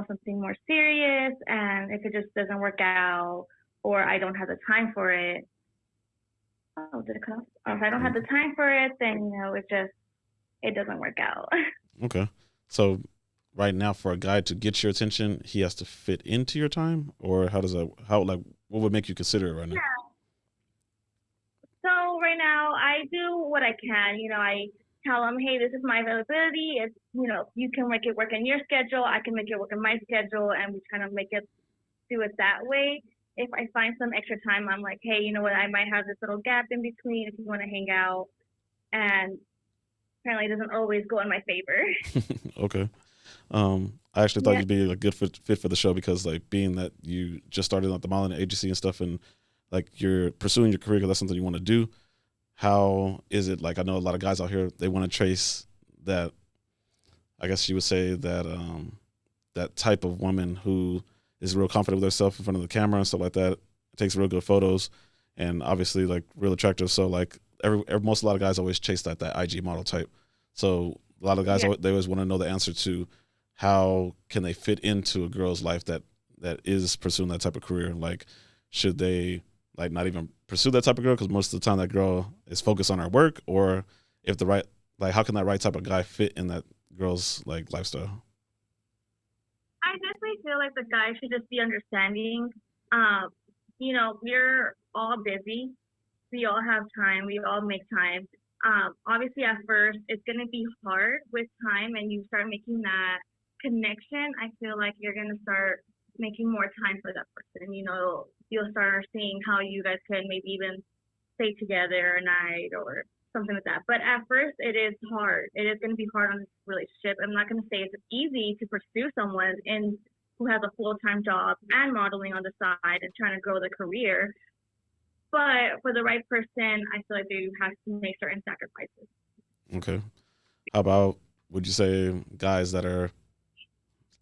something more serious, and if it just doesn't work out or I don't have the time for it, oh, did it cut off? Oh, if I don't have the time for it, then it doesn't work out. Okay. So right now, for a guy to get your attention, he has to fit into your time, or how does that? How like what would make you consider it right now? Yeah. So right now, I do what I can. I tell them, hey, this is my availability. It's you can make it work in your schedule. I can make it work in my schedule, and we kind of make it do it that way. If I find some extra time, I'm like, hey, you know what? I might have this little gap in between if you want to hang out. And apparently, it doesn't always go in my favor. Okay. I actually thought Yeah. you'd be a good fit for the show because, like, being that you just started at the modeling agency and stuff, and like you're pursuing your career because that's something you want to do. How is it like? I know a lot of guys out here they want to chase that. I guess you would say that that type of woman who is real confident with herself in front of the camera and stuff like that. Takes real good photos, and obviously like real attractive. So like a lot of guys always chase that IG model type. So a lot of guys Yeah. they always want to know the answer to how can they fit into a girl's life that is pursuing that type of career. Like, should they like not even pursue that type of girl because most of the time that girl is focused on her work, or if the right like how can that right type of guy fit in that girl's like lifestyle? I definitely feel like the guy should just be understanding. Um, we're all busy. We all have time. We all make time. Obviously, at first, it's going to be hard with time, and you start making that connection. I feel like you're going to start making more time for that person. You'll start seeing how you guys can maybe even stay together a night or something like that. But at first, it is hard. It is going to be hard on this relationship. I'm not going to say it's easy to pursue someone who has a full time job and modeling on the side and trying to grow their career. But for the right person, I feel like they have to make certain sacrifices. Okay. How about would you say guys that are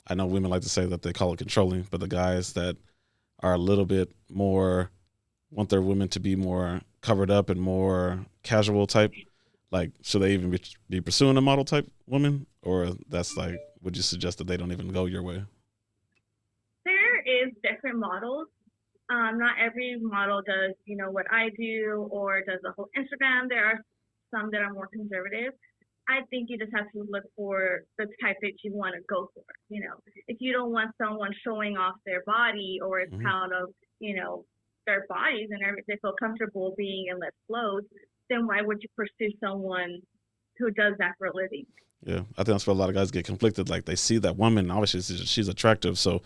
I know women like to say that they call it controlling, but the guys that are a little bit more want their women to be more covered up and more casual type, like should they even be pursuing a model type woman, or that's like would you suggest that they don't even go your way? There is different models. Not every model does, what I do or does the whole Instagram. There are some that are more conservative. I think you just have to look for the type that you want to go for. If you don't want someone showing off their body or is Hmm. proud of, their bodies and they feel comfortable being in less clothes, then why would you pursue someone who does that for a living? Yeah, I think that's where a lot of guys get conflicted. Like they see that woman, obviously she's attractive, so